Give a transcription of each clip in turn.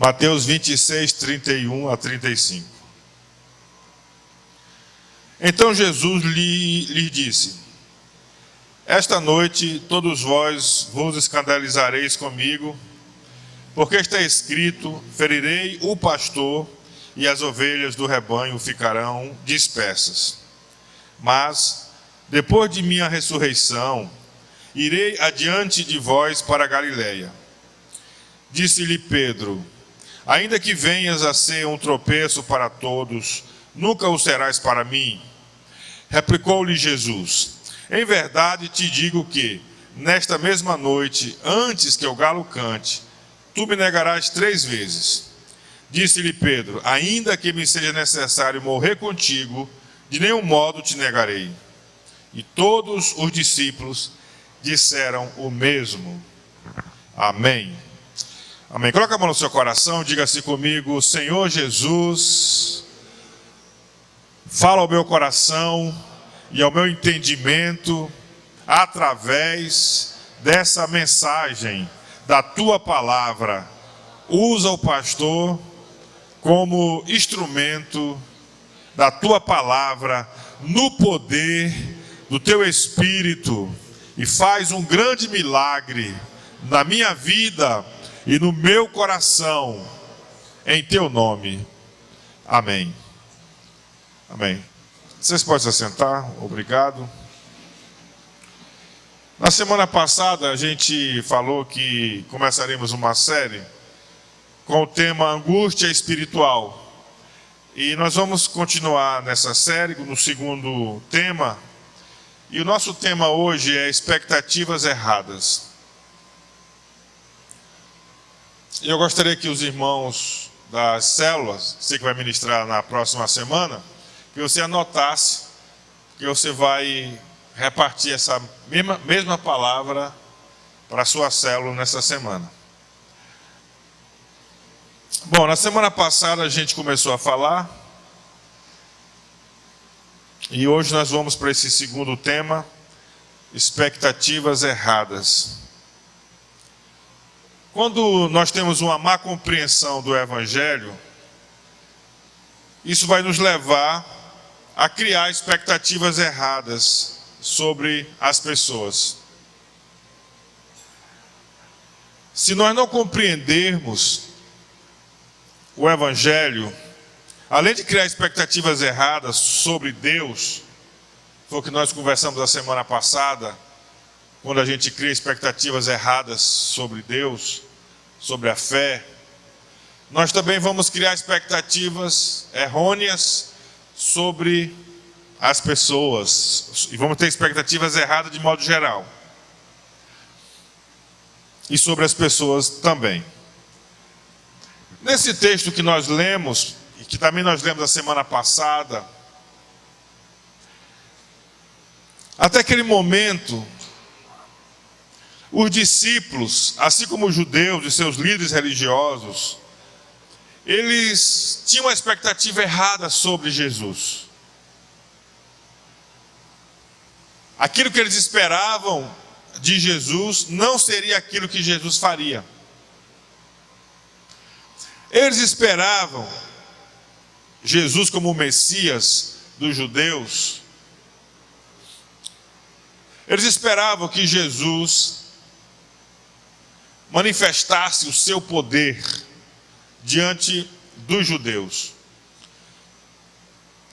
Mateus 26, 31 a 35. Então Jesus lhe disse: esta noite todos vós vos escandalizareis comigo, porque está escrito: ferirei o pastor e as ovelhas do rebanho ficarão dispersas. Mas, depois de minha ressurreição, irei adiante de vós para a Galileia. Disse-lhe Pedro: ainda que venhas a ser um tropeço para todos, nunca o serás para mim. Replicou-lhe Jesus: em verdade te digo que, nesta mesma noite, antes que o galo cante, tu me negarás 3 vezes. Disse-lhe Pedro: ainda que me seja necessário morrer contigo, de nenhum modo te negarei. E todos os discípulos disseram o mesmo. Amém. Amém. Coloca a mão no seu coração, diga assim comigo: Senhor Jesus, fala ao meu coração e ao meu entendimento através dessa mensagem da tua palavra. Usa o pastor como instrumento da tua palavra, no poder do teu Espírito, e faz um grande milagre na minha vida e no meu coração, em teu nome. Amém. Amém. Vocês podem se assentar, obrigado. Na semana passada a gente falou que começaremos uma série com o tema angústia espiritual. E nós vamos continuar nessa série no segundo tema. E o nosso tema hoje é expectativas erradas. Eu gostaria que os irmãos das células, você que vai ministrar na próxima semana, que você anotasse, que você vai repartir essa mesma palavra para a sua célula nessa semana. Bom, na semana passada a gente começou a falar, e hoje nós vamos para esse segundo tema, expectativas erradas. Quando nós temos uma má compreensão do Evangelho, isso vai nos levar a criar expectativas erradas sobre as pessoas. Se nós não compreendermos o Evangelho, além de criar expectativas erradas sobre Deus, foi o que nós conversamos a semana passada, quando a gente cria expectativas erradas sobre Deus, sobre a fé, nós também vamos criar expectativas errôneas sobre as pessoas, e vamos ter expectativas erradas de modo geral, e sobre as pessoas também. Nesse texto que nós lemos, e que também nós lemos a semana passada, até aquele momento, os discípulos, assim como os judeus e seus líderes religiosos, eles tinham uma expectativa errada sobre Jesus. Aquilo que eles esperavam de Jesus não seria aquilo que Jesus faria. Eles esperavam Jesus como o Messias dos judeus. Eles esperavam que Jesus manifestasse o seu poder diante dos judeus.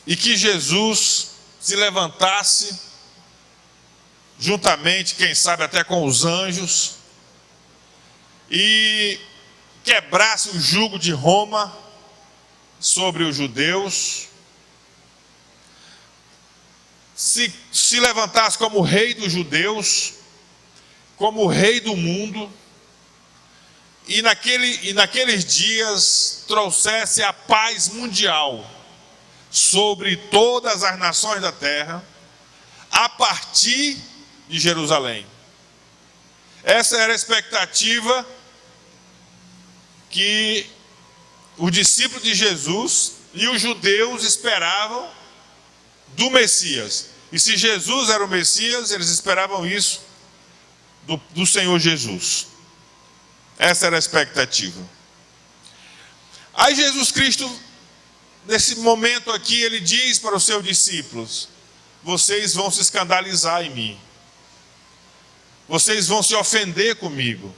E que Jesus se levantasse, juntamente, quem sabe até com os anjos, e quebrasse o jugo de Roma sobre os judeus, se levantasse como rei dos judeus, como rei do mundo, e naqueles dias trouxesse a paz mundial sobre todas as nações da terra, a partir de Jerusalém. Essa era a expectativa que os discípulos de Jesus e os judeus esperavam do Messias. E se Jesus era o Messias, eles esperavam isso do Senhor Jesus. Essa era a expectativa. Aí Jesus Cristo, nesse momento aqui, ele diz para os seus discípulos: vocês vão se escandalizar em mim, vocês vão se ofender comigo,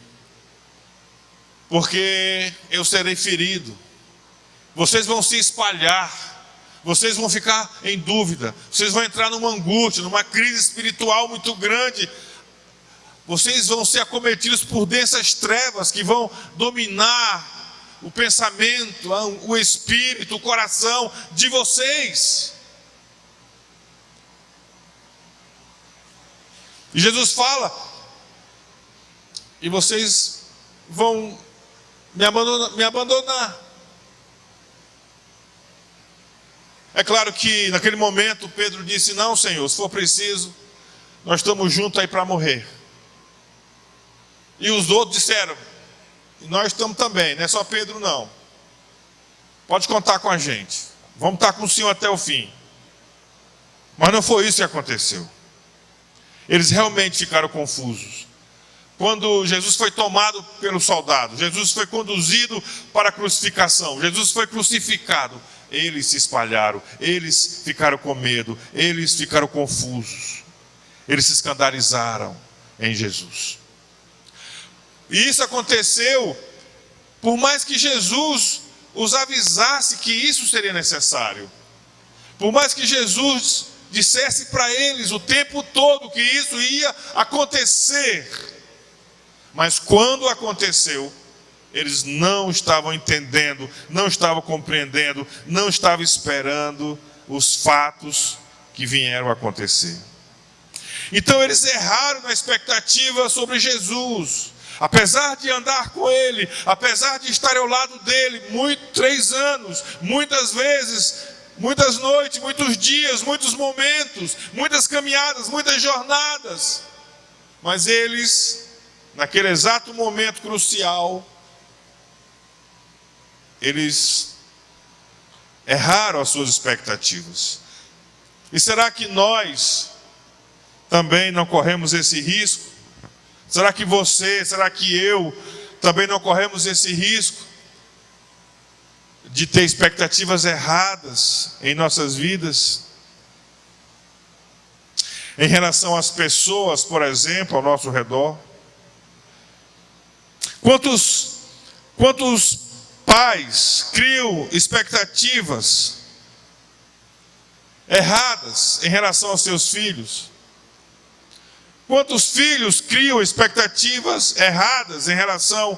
porque eu serei ferido, vocês vão se espalhar, vocês vão ficar em dúvida, vocês vão entrar numa angústia, numa crise espiritual muito grande, vocês vão ser acometidos por densas trevas que vão dominar o pensamento, o espírito, o coração de vocês. E Jesus fala: e vocês vão me abandonar. É claro que naquele momento Pedro disse: não, Senhor, se for preciso, nós estamos juntos aí para morrer. E os outros disseram: e nós estamos também, não é só Pedro não. Pode contar com a gente, vamos estar com o Senhor até o fim. Mas não foi isso que aconteceu. Eles realmente ficaram confusos. Quando Jesus foi tomado pelos soldados, Jesus foi conduzido para a crucificação, Jesus foi crucificado, eles se espalharam, eles ficaram com medo, eles ficaram confusos, eles se escandalizaram em Jesus. E isso aconteceu por mais que Jesus os avisasse que isso seria necessário, por mais que Jesus dissesse para eles o tempo todo que isso ia acontecer. Mas quando aconteceu, eles não estavam entendendo, não estavam compreendendo, não estavam esperando os fatos que vieram a acontecer. Então eles erraram na expectativa sobre Jesus. Apesar de andar com Ele, apesar de estar ao lado dEle 3 anos, muitas vezes, muitas noites, muitos dias, muitos momentos, muitas caminhadas, muitas jornadas. Mas eles, naquele exato momento crucial, eles erraram as suas expectativas. E será que nós também não corremos esse risco? Será que você, será que eu também não corremos esse risco de ter expectativas erradas em nossas vidas? Em relação às pessoas, por exemplo, ao nosso redor. Quantos pais criam expectativas erradas em relação aos seus filhos? Quantos filhos criam expectativas erradas em relação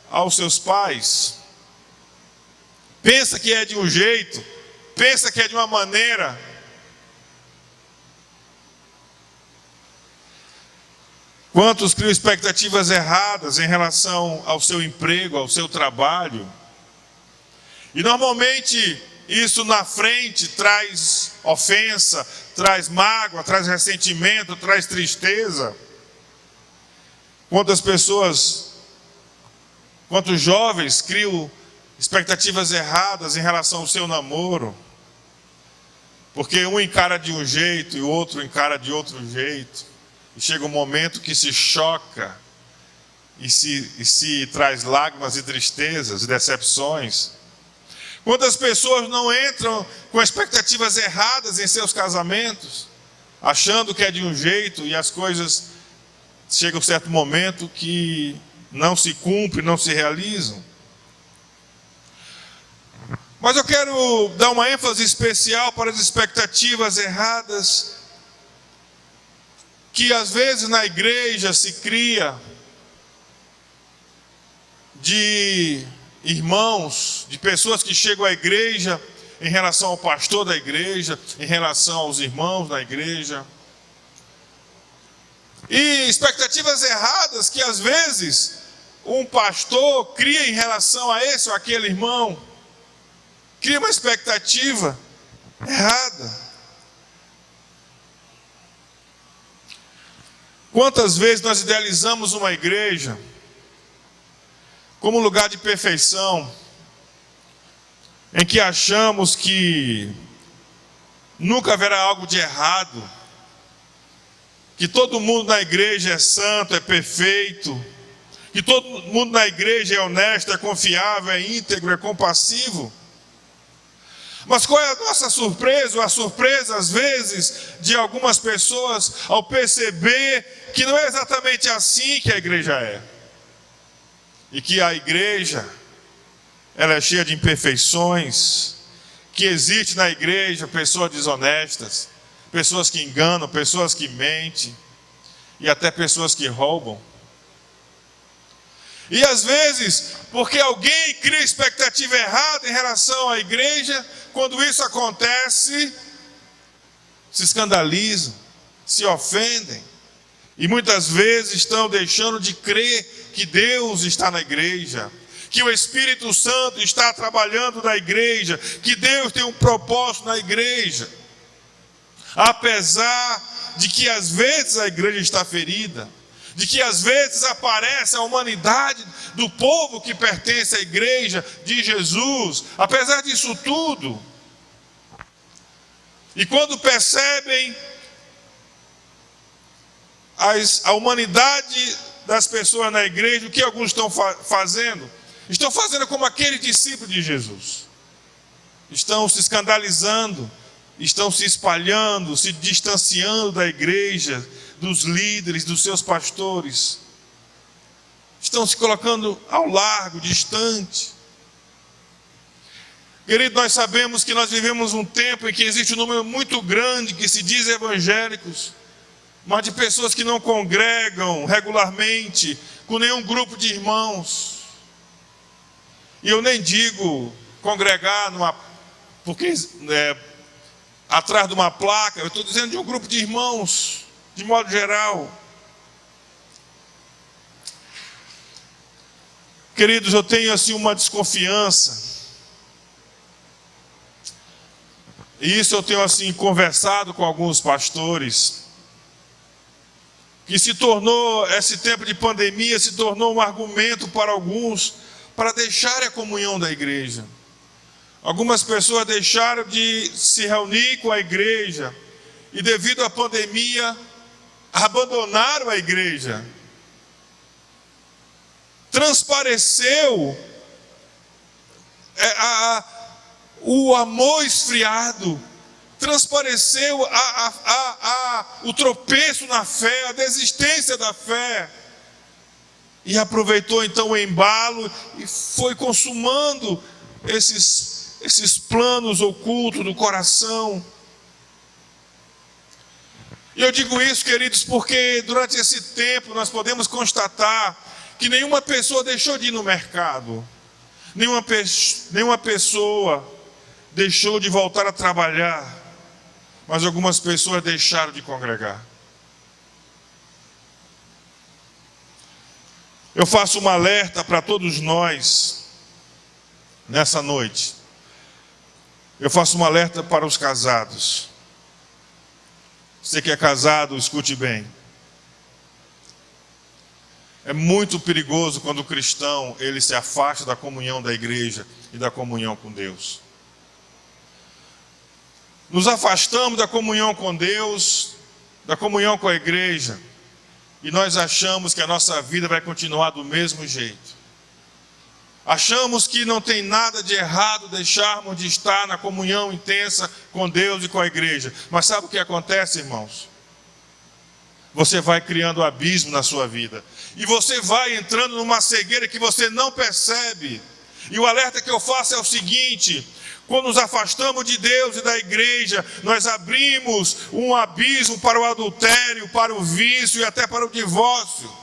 aos seus pais? Pensa que é de um jeito, pensa que é de uma maneira. Quantos criam expectativas erradas em relação ao seu emprego, ao seu trabalho? E normalmente isso na frente traz ofensa, traz mágoa, traz ressentimento, traz tristeza. Quantas pessoas, quantos jovens criam expectativas erradas em relação ao seu namoro? Porque um encara de um jeito e o outro encara de outro jeito. E chega um momento que se choca e se traz lágrimas e tristezas e decepções. Quantas pessoas não entram com expectativas erradas em seus casamentos, achando que é de um jeito e as coisas chegam a um certo momento que não se cumprem, não se realizam. Mas eu quero dar uma ênfase especial para as expectativas erradas que às vezes na igreja se cria de irmãos, de pessoas que chegam à igreja em relação ao pastor da igreja, em relação aos irmãos da igreja. E expectativas erradas que às vezes um pastor cria em relação a esse ou aquele irmão. Cria uma expectativa errada. Quantas vezes nós idealizamos uma igreja como um lugar de perfeição, em que achamos que nunca haverá algo de errado, que todo mundo na igreja é santo, é perfeito, Que todo mundo na igreja é honesto, é confiável, é íntegro, é compassivo. Mas qual é a nossa surpresa, ou a surpresa às vezes de algumas pessoas ao perceber que não é exatamente assim que a igreja é. E que a igreja, ela é cheia de imperfeições, que existe na igreja pessoas desonestas, pessoas que enganam, pessoas que mentem e até pessoas que roubam. E às vezes, porque alguém cria expectativa errada em relação à igreja, quando isso acontece, se escandalizam, se ofendem. E muitas vezes estão deixando de crer que Deus está na igreja, que o Espírito Santo está trabalhando na igreja, que Deus tem um propósito na igreja. Apesar de que às vezes a igreja está ferida, de que às vezes aparece a humanidade do povo que pertence à igreja de Jesus, apesar disso tudo. E quando percebem a humanidade das pessoas na igreja, o que alguns estão fazendo? Estão fazendo como aquele discípulo de Jesus. Estão se escandalizando, estão se espalhando, se distanciando da igreja, dos líderes, dos seus pastores. Estão se colocando ao largo, distante. Querido, nós sabemos que nós vivemos um tempo em que existe um número muito grande que se diz evangélicos, mas de pessoas que não congregam regularmente com nenhum grupo de irmãos. E eu nem digo congregar atrás de uma placa, eu estou dizendo de um grupo de irmãos, de modo geral. Queridos, eu tenho assim uma desconfiança. E isso eu tenho assim conversado com alguns pastores, que esse tempo de pandemia se tornou um argumento para alguns para deixarem a comunhão da igreja. Algumas pessoas deixaram de se reunir com a igreja e devido à pandemia abandonaram a igreja. Transpareceu o amor esfriado, transpareceu o tropeço na fé, a desistência da fé, e aproveitou então o embalo e foi consumando esses planos ocultos do coração. E eu digo isso, queridos, porque durante esse tempo nós podemos constatar que nenhuma pessoa deixou de ir no mercado, nenhuma pessoa deixou de voltar a trabalhar, mas algumas pessoas deixaram de congregar. Eu faço um alerta para todos nós nessa noite. Eu faço um alerta para os casados. Você que é casado, escute bem. É muito perigoso quando o cristão ele se afasta da comunhão da igreja e da comunhão com Deus. Nos afastamos da comunhão com Deus, da comunhão com a igreja, e nós achamos que a nossa vida vai continuar do mesmo jeito. Achamos que não tem nada de errado deixarmos de estar na comunhão intensa com Deus e com a igreja. Mas sabe o que acontece, irmãos? Você vai criando abismo na sua vida. E você vai entrando numa cegueira que você não percebe. E o alerta que eu faço é o seguinte: quando nos afastamos de Deus e da igreja, nós abrimos um abismo para o adultério, para o vício e até para o divórcio.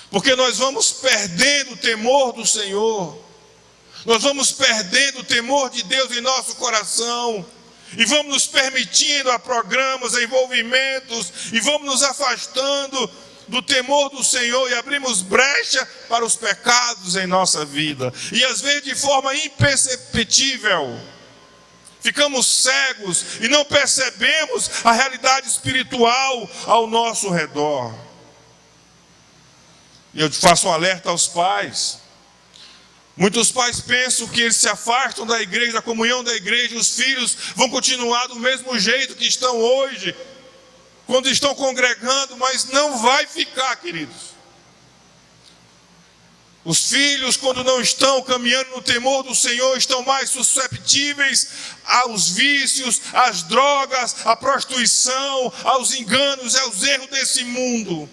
Porque nós vamos perdendo o temor do Senhor. Nós vamos perdendo o temor de Deus em nosso coração. E vamos nos permitindo a programas, a envolvimentos, e vamos nos afastando do temor do Senhor e abrimos brecha para os pecados em nossa vida. E às vezes de forma imperceptível, ficamos cegos e não percebemos a realidade espiritual ao nosso redor. E eu faço um alerta aos pais. Muitos pais pensam que eles se afastam da igreja, da comunhão da igreja, os filhos vão continuar do mesmo jeito que estão hoje, quando estão congregando, mas não vai ficar, queridos. Os filhos, quando não estão caminhando no temor do Senhor, estão mais susceptíveis aos vícios, às drogas, à prostituição, aos enganos, aos erros desse mundo.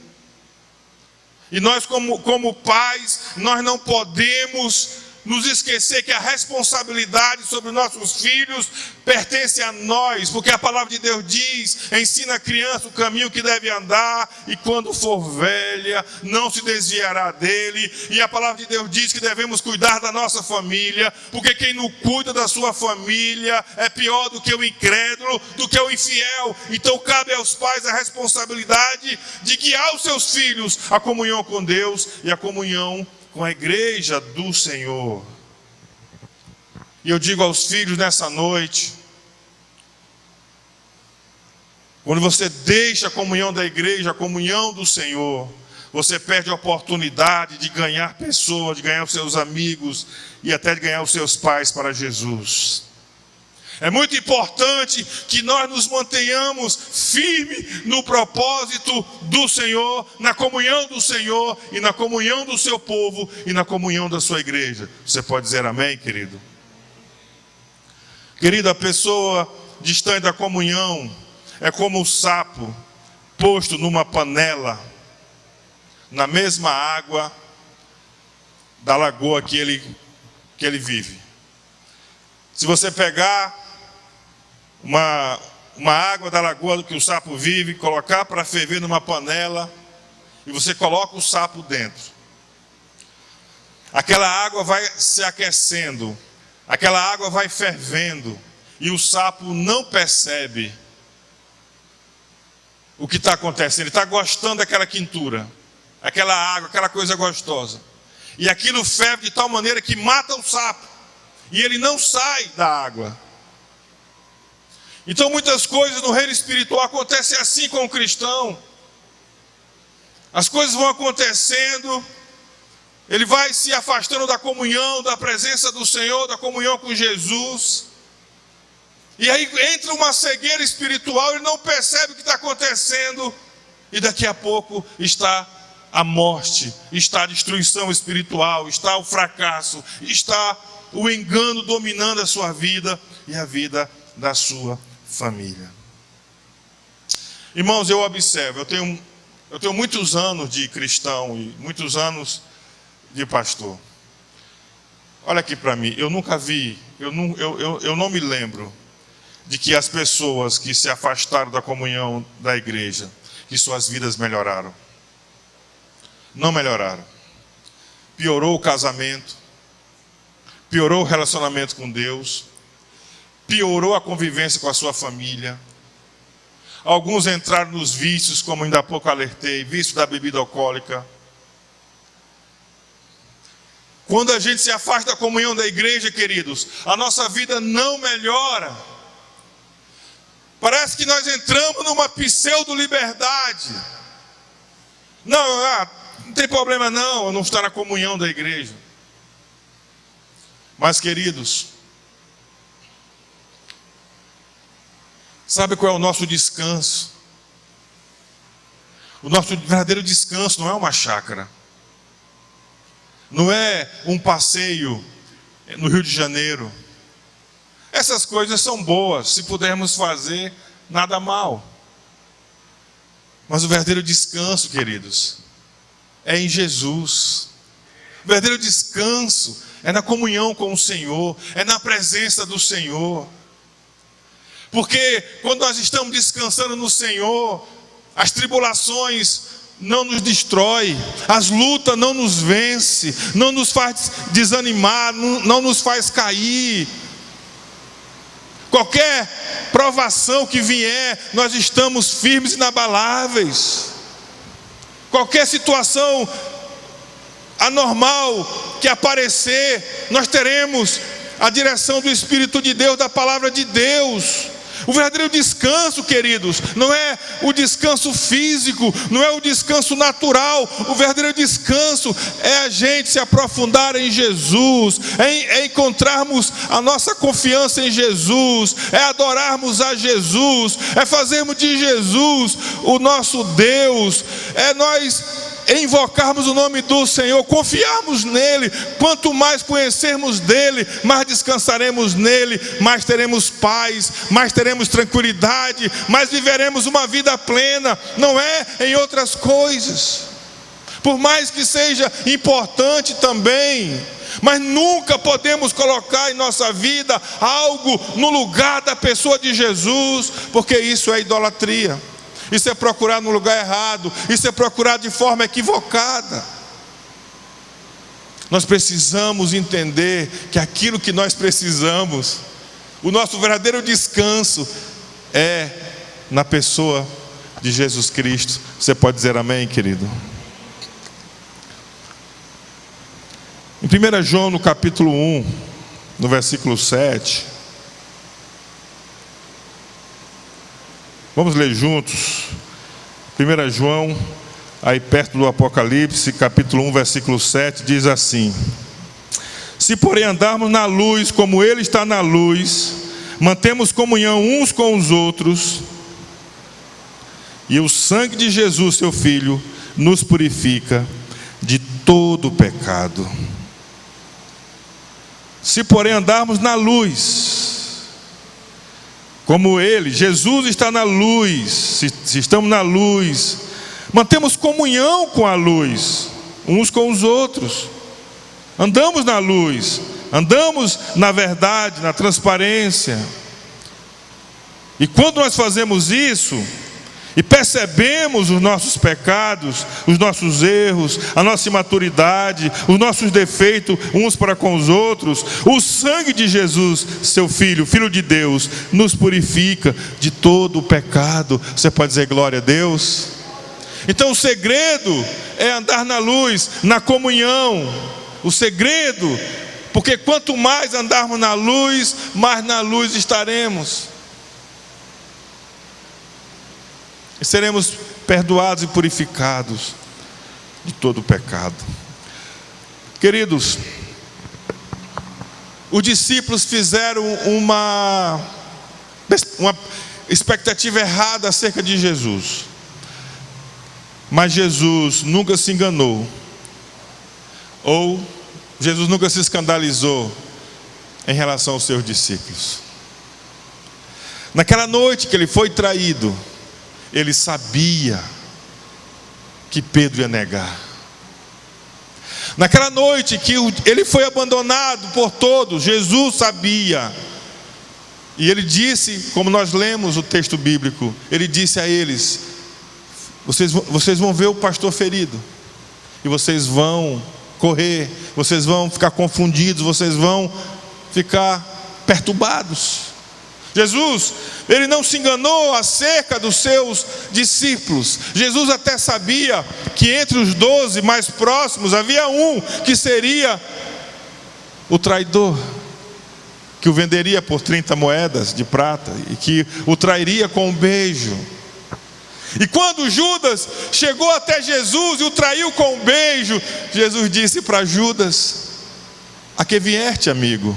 E nós, como pais, nós não podemos nos esquecer que a responsabilidade sobre nossos filhos pertence a nós, porque a palavra de Deus diz: ensina a criança o caminho que deve andar, e quando for velha, não se desviará dele. E a palavra de Deus diz que devemos cuidar da nossa família, porque quem não cuida da sua família é pior do que o incrédulo, do que o infiel. Então cabe aos pais a responsabilidade de guiar os seus filhos à comunhão com Deus e à comunhão com a igreja do Senhor. E eu digo aos filhos nessa noite: quando você deixa a comunhão da igreja, a comunhão do Senhor, você perde a oportunidade de ganhar pessoas, de ganhar os seus amigos e até de ganhar os seus pais para Jesus. É muito importante que nós nos mantenhamos firmes no propósito do Senhor, na comunhão do Senhor e na comunhão do seu povo e na comunhão da sua igreja. Você pode dizer amém, querido? Querido, a pessoa distante da comunhão é como o sapo posto numa panela, na mesma água da lagoa que ele vive. Se você pegar uma água da lagoa que o sapo vive, colocar para ferver numa panela, e você coloca o sapo dentro, aquela água vai se aquecendo, aquela água vai fervendo, e o sapo não percebe o que está acontecendo. Ele está gostando daquela quentura, aquela água, aquela coisa gostosa, e aquilo ferve de tal maneira que mata o sapo, e ele não sai da água. Então muitas coisas no reino espiritual acontecem assim com o cristão. As coisas vão acontecendo, ele vai se afastando da comunhão, da presença do Senhor, da comunhão com Jesus, e aí entra uma cegueira espiritual, ele não percebe o que está acontecendo, e daqui a pouco está a morte, está a destruição espiritual, está o fracasso, está o engano dominando a sua vida e a vida da sua família. Irmãos, eu observo, eu tenho muitos anos de cristão e muitos anos de pastor. Olha aqui para mim, eu nunca vi, eu não me lembro de que as pessoas que se afastaram da comunhão da igreja, que suas vidas melhoraram. Não melhoraram. Piorou o casamento, piorou o relacionamento com Deus, piorou a convivência com a sua família. Alguns entraram nos vícios, como ainda há pouco alertei, vício da bebida alcoólica. Quando a gente se afasta da comunhão da igreja, queridos, a nossa vida não melhora. Parece que nós entramos numa pseudo-liberdade. Não tem problema não, eu não estar na comunhão da igreja. Mas, queridos, sabe qual é o nosso descanso? O nosso verdadeiro descanso não é uma chácara, não é um passeio no Rio de Janeiro. Essas coisas são boas, se pudermos fazer, nada mal. Mas o verdadeiro descanso, queridos, é em Jesus. O verdadeiro descanso é na comunhão com o Senhor, é na presença do Senhor. Porque quando nós estamos descansando no Senhor, as tribulações não nos destrói, as lutas não nos vence, não nos faz desanimar, não nos faz cair. Qualquer provação que vier, nós estamos firmes e inabaláveis. Qualquer situação anormal que aparecer, nós teremos a direção do Espírito de Deus, da palavra de Deus. O verdadeiro descanso, queridos, não é o descanso físico, não é o descanso natural. O verdadeiro descanso é a gente se aprofundar em Jesus, é encontrarmos a nossa confiança em Jesus, é adorarmos a Jesus, é fazermos de Jesus o nosso Deus, é nós invocarmos o nome do Senhor, confiarmos nele, quanto mais conhecermos dele, mais descansaremos nele, mais teremos paz, mais teremos tranquilidade, mais viveremos uma vida plena, não é em outras coisas, por mais que seja importante também, mas nunca podemos colocar em nossa vida algo no lugar da pessoa de Jesus, porque isso é idolatria. Isso é procurar no lugar errado. Isso é procurar de forma equivocada. Nós precisamos entender que aquilo que nós precisamos, o nosso verdadeiro descanso, é na pessoa de Jesus Cristo. Você pode dizer amém, querido? Em 1 João, no capítulo 1, no versículo 7... vamos ler juntos. 1 João, aí perto do Apocalipse, capítulo 1, versículo 7, diz assim: se porém andarmos na luz, como Ele está na luz, mantemos comunhão uns com os outros, e o sangue de Jesus, seu Filho, nos purifica de todo pecado. Se porém andarmos na luz, como Ele, Jesus está na luz, se estamos na luz, mantemos comunhão com a luz, uns com os outros, andamos na luz, andamos na verdade, na transparência. E quando nós fazemos isso, e percebemos os nossos pecados, os nossos erros, a nossa imaturidade, os nossos defeitos uns para com os outros, o sangue de Jesus, seu Filho, Filho de Deus, nos purifica de todo o pecado. Você pode dizer glória a Deus? Então o segredo é andar na luz, na comunhão. O segredo, porque quanto mais andarmos na luz, mais na luz estaremos. E seremos perdoados e purificados de todo o pecado. Queridos, os discípulos fizeram uma expectativa errada acerca de Jesus. Mas Jesus nunca se enganou. Ou Jesus nunca se escandalizou em relação aos seus discípulos. Naquela noite que ele foi traído, ele sabia que Pedro ia negar. Naquela noite que ele foi abandonado por todos, Jesus sabia. E ele disse, como nós lemos o texto bíblico, ele disse a eles: vocês vão ver o pastor ferido, e vocês vão correr, vocês vão ficar confundidos, vocês vão ficar perturbados. Jesus, ele não se enganou acerca dos seus discípulos. Jesus até sabia que entre os 12 mais próximos havia um que seria o traidor, que o venderia por 30 moedas de prata e que o trairia com um beijo. E quando Judas chegou até Jesus e o traiu com um beijo, Jesus disse para Judas: a que vieste, amigo?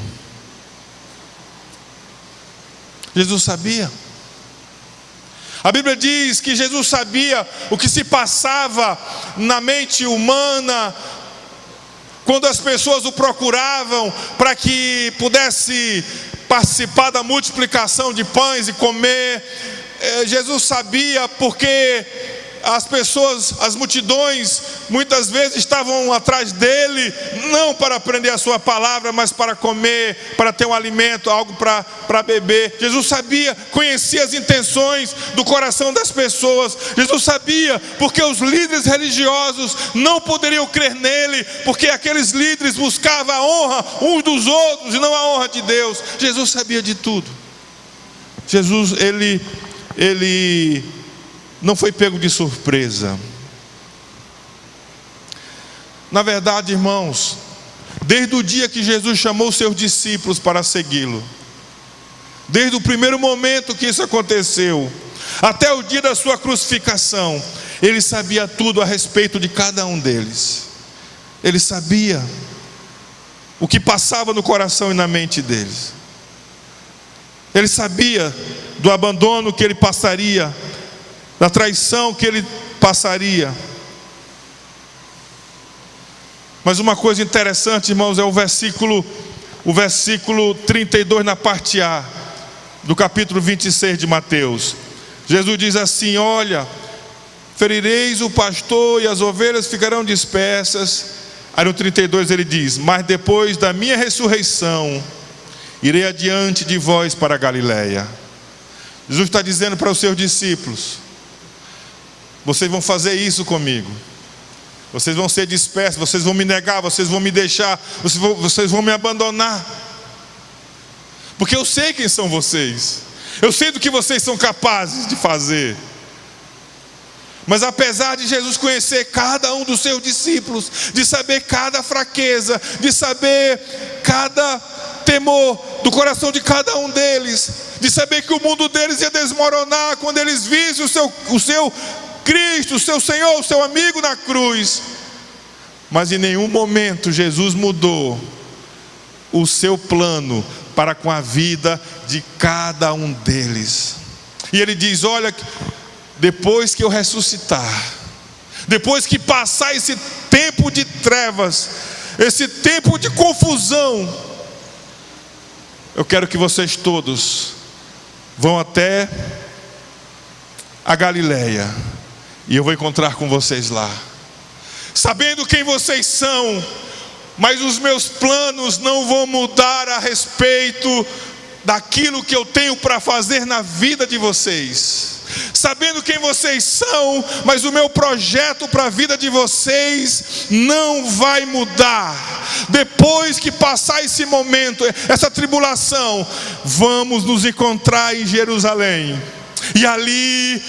Jesus sabia. A Bíblia diz que Jesus sabia o que se passava na mente humana quando as pessoas o procuravam para que pudesse participar da multiplicação de pães e comer. Jesus sabia porque as pessoas, as multidões, muitas vezes estavam atrás dele, não para aprender a sua palavra, mas para comer, para ter um alimento, algo para beber. Jesus sabia, conhecia as intenções do coração das pessoas. Jesus sabia, porque os líderes religiosos não poderiam crer nele, porque aqueles líderes buscavam a honra uns dos outros e não a honra de Deus. Jesus sabia de tudo. Jesus, ele não foi pego de surpresa. Na verdade, irmãos, desde o dia que Jesus chamou seus discípulos para segui-lo, desde o primeiro momento que isso aconteceu, até o dia da sua crucificação, ele sabia tudo a respeito de cada um deles. Ele sabia o que passava no coração e na mente deles. Ele sabia do abandono que ele passaria, da traição que ele passaria. Mas uma coisa interessante, irmãos, é o versículo 32 na parte A do capítulo 26 de Mateus. Jesus diz assim: olha, ferireis o pastor e as ovelhas ficarão dispersas. Aí no 32 ele diz: mas depois da minha ressurreição, irei adiante de vós para a Galileia. Jesus está dizendo para os seus discípulos: vocês vão fazer isso comigo. Vocês vão ser dispersos, vocês vão me negar, vocês vão me deixar, vocês vão me abandonar. Porque eu sei quem são vocês. Eu sei do que vocês são capazes de fazer. Mas apesar de Jesus conhecer cada um dos seus discípulos, de saber cada fraqueza, de saber cada temor do coração de cada um deles, de saber que o mundo deles ia desmoronar quando eles vissem o seu Cristo, o seu Senhor, o seu amigo na cruz. Mas em nenhum momento Jesus mudou o seu plano para com a vida de cada um deles. E ele diz: olha, depois que eu ressuscitar, depois que passar esse tempo de trevas, esse tempo de confusão, eu quero que vocês todos vão até a Galileia, e eu vou encontrar com vocês lá, sabendo quem vocês são. Mas os meus planos não vão mudar a respeito daquilo que eu tenho para fazer na vida de vocês. Sabendo quem vocês são, mas o meu projeto para a vida de vocês não vai mudar. Depois que passar esse momento, essa tribulação, vamos nos encontrar em Jerusalém. E ali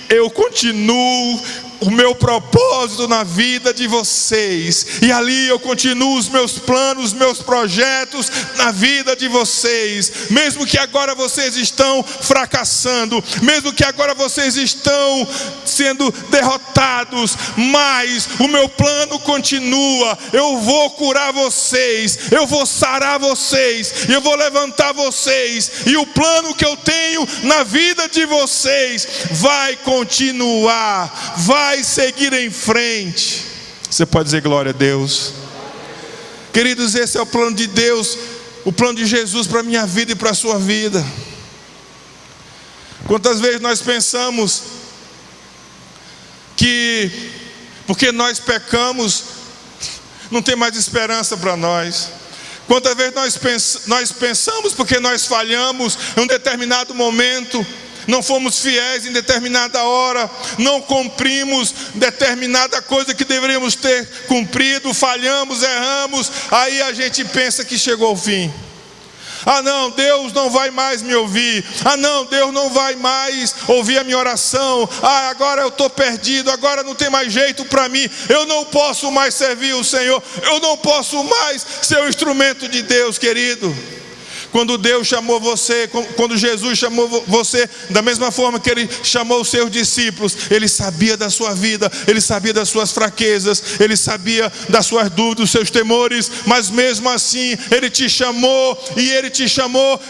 eu continuo o meu propósito na vida de vocês. E ali eu continuo os meus planos, os meus projetos na vida de vocês. Mesmo que agora vocês estão fracassando, mesmo que agora vocês estão sendo derrotados, mas o meu plano continua. Eu vou curar vocês, eu vou sarar vocês, eu vou levantar vocês. E o plano que eu tenho na vida de vocês vai continuar, vai seguir em frente. Você pode dizer glória a Deus? Queridos, esse é o plano de Deus, o plano de Jesus para a minha vida e para a sua vida. Quantas vezes nós pensamos que porque nós pecamos não tem mais esperança para nós. Quantas vezes nós pensamos porque nós falhamos em um determinado momento, não fomos fiéis em determinada hora, não cumprimos determinada coisa que deveríamos ter cumprido, falhamos, erramos, aí a gente pensa que chegou ao fim. Ah não, Deus não vai mais me ouvir. Ah não, Deus não vai mais ouvir a minha oração. Ah, agora eu estou perdido, agora não tem mais jeito para mim. Eu não posso mais servir o Senhor, eu não posso mais ser o instrumento de Deus, querido. Quando Deus chamou você, quando Jesus chamou você, da mesma forma que Ele chamou os seus discípulos, Ele sabia da sua vida, Ele sabia das suas fraquezas, Ele sabia das suas dúvidas, dos seus temores, mas mesmo assim, Ele te chamou,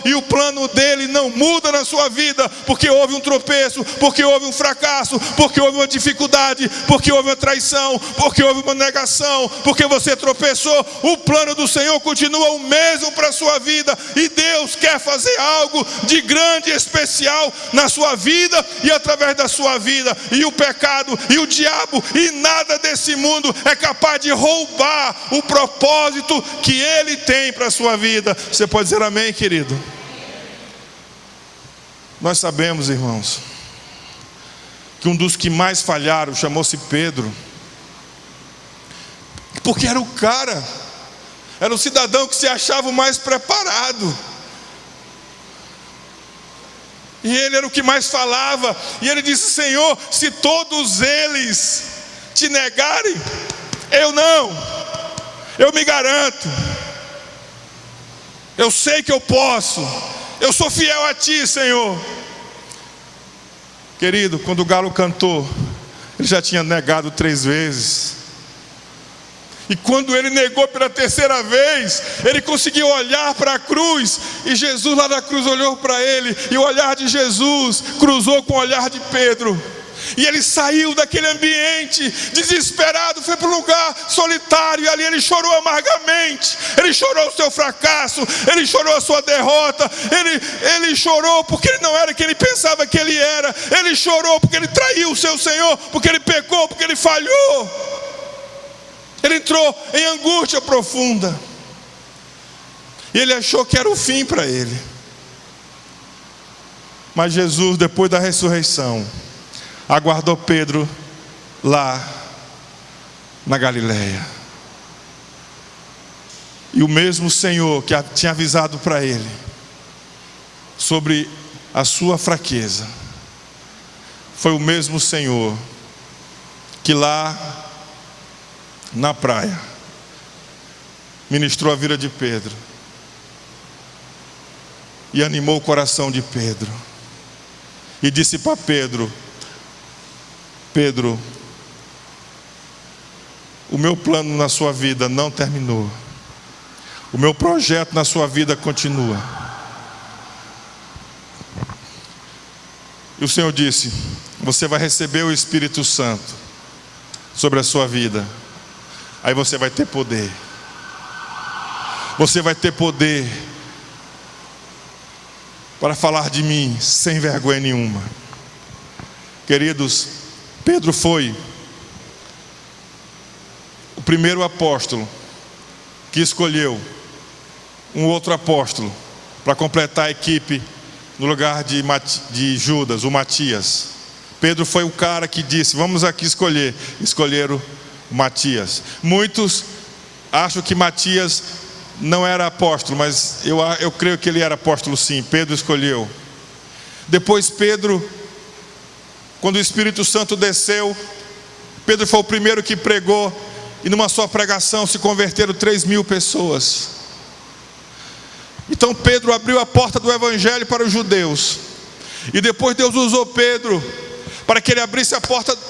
e o plano dEle não muda na sua vida, porque houve um tropeço, porque houve um fracasso, porque houve uma dificuldade, porque houve uma traição, porque houve uma negação, porque você tropeçou. O plano do Senhor continua o mesmo para a sua vida, e Deus quer fazer algo de grande e especial na sua vida e através da sua vida. E o pecado e o diabo e nada desse mundo é capaz de roubar o propósito que Ele tem para a sua vida. Você pode dizer amém, querido? Nós sabemos, irmãos, que um dos que mais falharam chamou-se Pedro, porque era o cara, era o cidadão que se achava o mais preparado. E ele era o que mais falava. E ele disse: Senhor, se todos eles te negarem, eu não. Eu me garanto. Eu sei que eu posso. Eu sou fiel a Ti, Senhor. Querido, quando o galo cantou, ele já tinha negado 3 vezes. E quando ele negou pela 3ª vez, ele conseguiu olhar para a cruz, e Jesus lá na cruz olhou para ele, e o olhar de Jesus cruzou com o olhar de Pedro. E ele saiu daquele ambiente desesperado, foi para um lugar solitário, e ali ele chorou amargamente. Ele chorou o seu fracasso, ele chorou a sua derrota, ele chorou porque ele não era quem ele pensava que ele era. Ele chorou porque ele traiu o seu Senhor, porque ele pecou, porque ele falhou. Ele entrou em angústia profunda. E ele achou que era o fim para ele. Mas Jesus, depois da ressurreição, aguardou Pedro lá na Galileia. E o mesmo Senhor que tinha avisado para ele sobre a sua fraqueza, foi o mesmo Senhor que lá na praia ministrou a vida de Pedro e animou o coração de Pedro e disse para Pedro: Pedro, o meu plano na sua vida não terminou, o meu projeto na sua vida continua. E o Senhor disse: você vai receber o Espírito Santo sobre a sua vida. Aí você vai ter poder. Você vai ter poder para falar de mim sem vergonha nenhuma. Queridos, Pedro foi o primeiro apóstolo que escolheu um outro apóstolo para completar a equipe no lugar de Judas, o Matias. Pedro foi o cara que disse: vamos aqui escolher. Escolheram Matias. Muitos acham que Matias não era apóstolo, mas eu creio que ele era apóstolo sim. Pedro escolheu. Depois Pedro, quando o Espírito Santo desceu, Pedro foi o primeiro que pregou, e numa só pregação se converteram 3.000 pessoas. Então Pedro abriu a porta do Evangelho para os judeus, e depois Deus usou Pedro para que ele abrisse a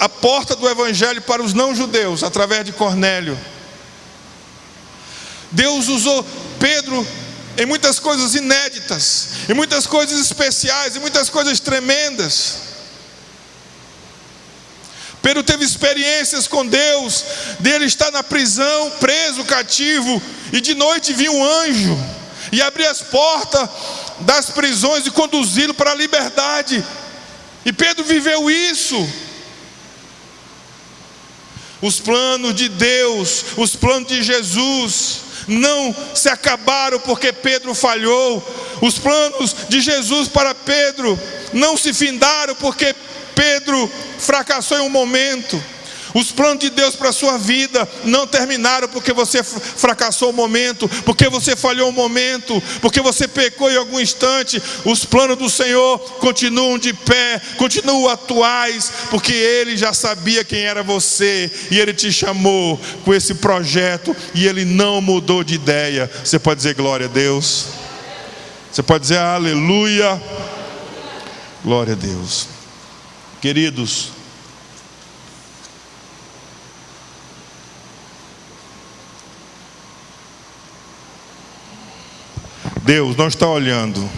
porta do Evangelho para os não-judeus, através de Cornélio. Deus usou Pedro em muitas coisas inéditas, em muitas coisas especiais, em muitas coisas tremendas. Pedro teve experiências com Deus, dele estar na prisão, preso, cativo, e de noite vinha um anjo e abria as portas das prisões e conduzi-lo para a liberdade. E Pedro viveu isso. Os planos de Deus, os planos de Jesus não se acabaram porque Pedro falhou. Os planos de Jesus para Pedro não se findaram porque Pedro fracassou em um momento. Os planos de Deus para a sua vida não terminaram porque você fracassou um momento, porque você falhou um momento, porque você pecou em algum instante. Os planos do Senhor continuam de pé, continuam atuais, porque Ele já sabia quem era você, e Ele te chamou com esse projeto, e Ele não mudou de ideia. Você pode dizer glória a Deus? Você pode dizer aleluia? Glória a Deus. Queridos, Deus não está olhando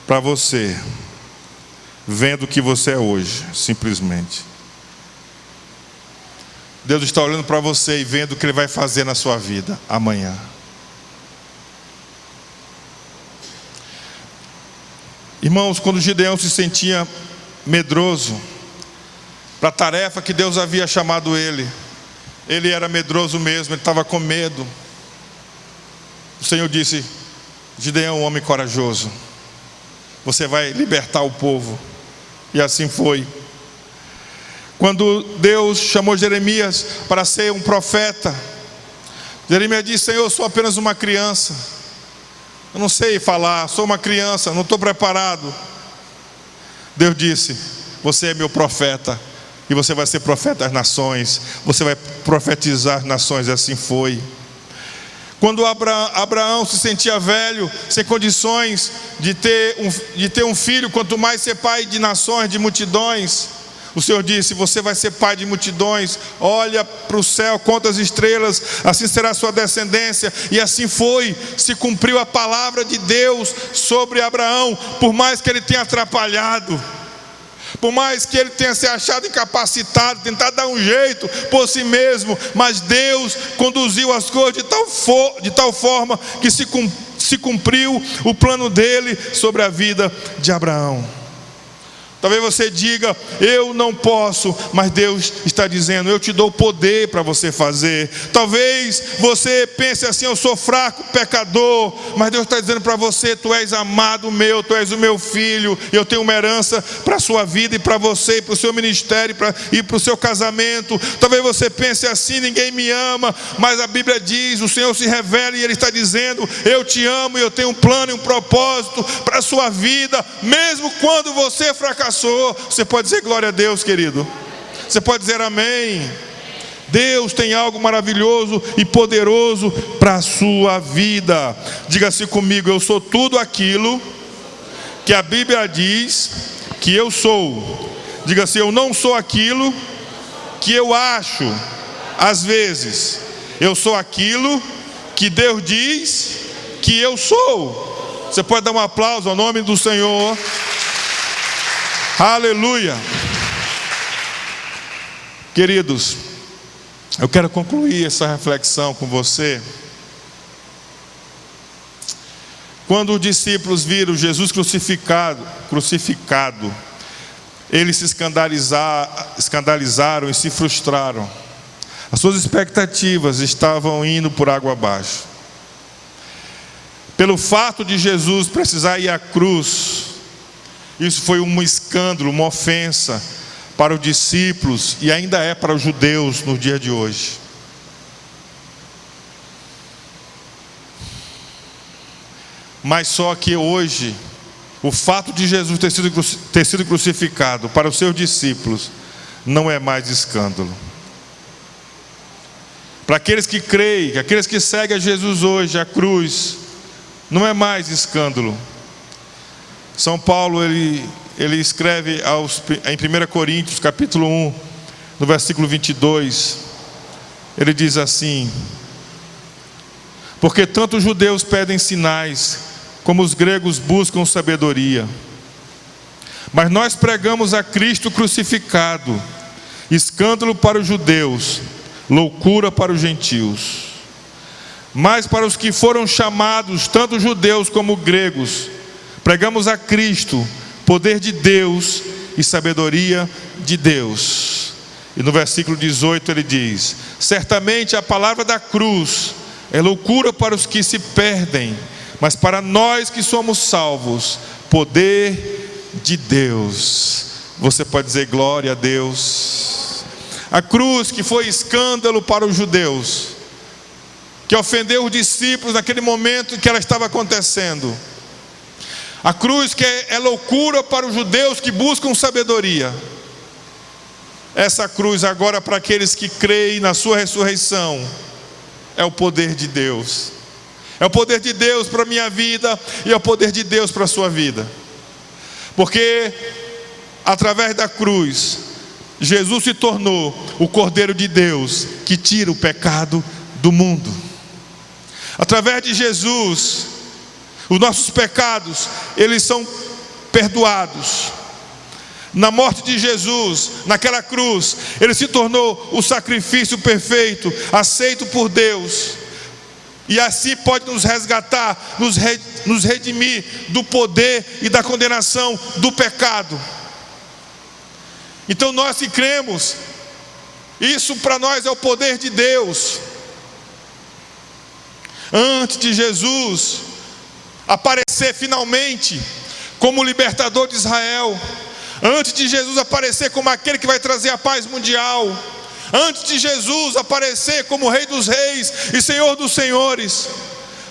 para você, vendo o que você é hoje, simplesmente. Deus está olhando para você e vendo o que Ele vai fazer na sua vida amanhã. Irmãos, quando Gideão se sentia medroso para a tarefa que Deus havia chamado ele era medroso mesmo, ele estava com medo. O Senhor disse: Gideão, um homem corajoso, você vai libertar o povo. E assim foi. Quando Deus chamou Jeremias para ser um profeta, Jeremias disse: Senhor, eu sou apenas uma criança, eu não sei falar, sou uma criança, não estou preparado. Deus disse: você é meu profeta, e você vai ser profeta das nações, você vai profetizar as nações. E assim foi. Quando Abraão se sentia velho, sem condições de ter um filho, quanto mais ser pai de nações, de multidões, o Senhor disse: você vai ser pai de multidões, olha para o céu, conta as estrelas, assim será a sua descendência. E assim foi, se cumpriu a palavra de Deus sobre Abraão, por mais que ele tenha atrapalhado, Por mais que ele tenha se achado incapacitado, tentar dar um jeito por si mesmo, mas Deus conduziu as coisas de tal forma que se cumpriu o plano dele sobre a vida de Abraão. Talvez você diga, eu não posso, mas Deus está dizendo, eu te dou poder para você fazer. Talvez você pense assim, eu sou fraco, pecador, mas Deus está dizendo para você, tu és amado meu, tu és o meu filho, eu tenho uma herança para a sua vida e para você, e para o seu ministério e para o seu casamento. Talvez você pense assim, ninguém me ama, mas a Bíblia diz, o Senhor se revela e Ele está dizendo, eu te amo e eu tenho um plano e um propósito para a sua vida, mesmo quando você fracassou. Você pode dizer glória a Deus, querido? Você pode dizer amém? Deus tem algo maravilhoso e poderoso para a sua vida. Diga assim comigo, eu sou tudo aquilo que a Bíblia diz que eu sou. Diga assim, eu não sou aquilo que eu acho. Às vezes, eu sou aquilo que Deus diz que eu sou. Você pode dar um aplauso ao nome do Senhor. Aleluia. Queridos, eu quero concluir essa reflexão com você. Quando os discípulos viram Jesus crucificado, eles se escandalizaram e se frustraram. As suas expectativas estavam indo por água abaixo. Pelo fato de Jesus precisar ir à cruz, isso foi um escândalo, uma ofensa para os discípulos e ainda é para os judeus no dia de hoje. Mas só que hoje, o fato de Jesus ter sido crucificado para os seus discípulos não é mais escândalo. Para aqueles que creem, aqueles que seguem a Jesus hoje, a cruz, não é mais escândalo. São Paulo, ele escreve em 1 Coríntios, capítulo 1, no versículo 22, ele diz assim, porque tanto os judeus pedem sinais, como os gregos buscam sabedoria. Mas nós pregamos a Cristo crucificado, escândalo para os judeus, loucura para os gentios. Mas para os que foram chamados, tanto judeus como gregos, pregamos a Cristo, poder de Deus e sabedoria de Deus. E no versículo 18 ele diz, certamente a palavra da cruz é loucura para os que se perdem, mas para nós que somos salvos, poder de Deus. Você pode dizer glória a Deus. A cruz que foi escândalo para os judeus, que ofendeu os discípulos naquele momento em que ela estava acontecendo. A cruz que é loucura para os judeus que buscam sabedoria. Essa cruz agora para aqueles que creem na sua ressurreição é o poder de Deus. É o poder de Deus para a minha vida e é o poder de Deus para a sua vida. Porque através da cruz, Jesus se tornou o Cordeiro de Deus que tira o pecado do mundo. Através de Jesus, os nossos pecados, eles são perdoados. Na morte de Jesus, naquela cruz, Ele se tornou o sacrifício perfeito, aceito por Deus. E assim pode nos resgatar, nos redimir do poder e da condenação do pecado. Então nós que cremos, isso para nós é o poder de Deus. Antes de Jesus aparecer finalmente como libertador de Israel, antes de Jesus aparecer como aquele que vai trazer a paz mundial, antes de Jesus aparecer como Rei dos Reis e Senhor dos Senhores,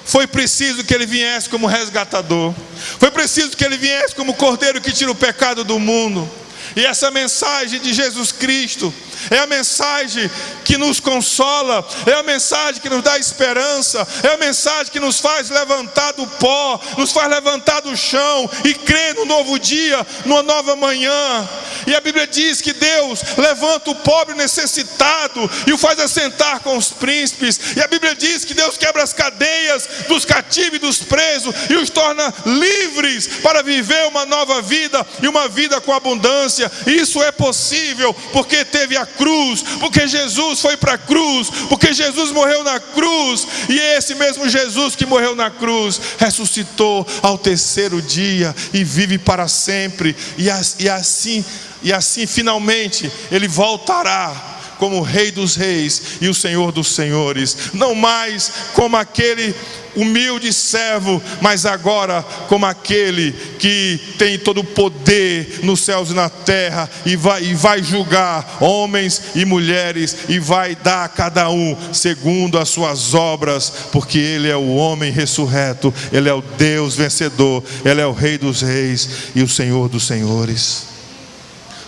foi preciso que Ele viesse como resgatador, foi preciso que Ele viesse como Cordeiro que tira o pecado do mundo. E essa mensagem de Jesus Cristo, é a mensagem que nos consola, é a mensagem que nos dá esperança, é a mensagem que nos faz levantar do pó, nos faz levantar do chão e crer no novo dia, numa nova manhã. E a Bíblia diz que Deus levanta o pobre necessitado e o faz assentar com os príncipes. E a Bíblia diz que Deus quebra as cadeias dos cativos e dos presos e os torna livres para viver uma nova vida e uma vida com abundância. Isso é possível porque teve a cruz, porque Jesus foi para a cruz, porque Jesus morreu na cruz, e é esse mesmo Jesus que morreu na cruz ressuscitou ao terceiro dia e vive para sempre, e assim finalmente ele voltará como o Rei dos Reis e o Senhor dos Senhores, não mais como aquele humilde servo, mas agora como aquele que tem todo o poder nos céus e na terra, e vai julgar homens e mulheres, e vai dar a cada um segundo as suas obras, porque Ele é o homem ressurreto, Ele é o Deus vencedor, Ele é o Rei dos Reis e o Senhor dos Senhores.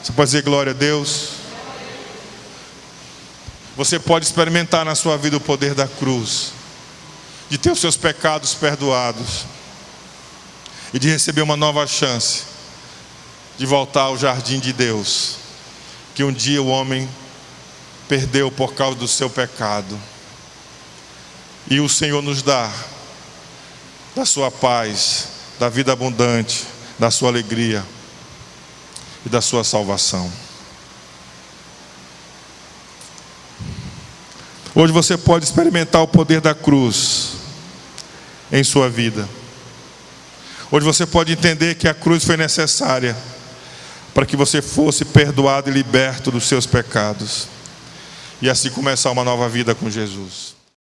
Você pode dizer glória a Deus? Você pode experimentar na sua vida o poder da cruz, de ter os seus pecados perdoados e de receber uma nova chance de voltar ao jardim de Deus, que um dia o homem perdeu por causa do seu pecado. E o Senhor nos dá da sua paz, da vida abundante, da sua alegria e da sua salvação. Hoje você pode experimentar o poder da cruz em sua vida. Hoje você pode entender que a cruz foi necessária para que você fosse perdoado e liberto dos seus pecados, e assim começar uma nova vida com Jesus.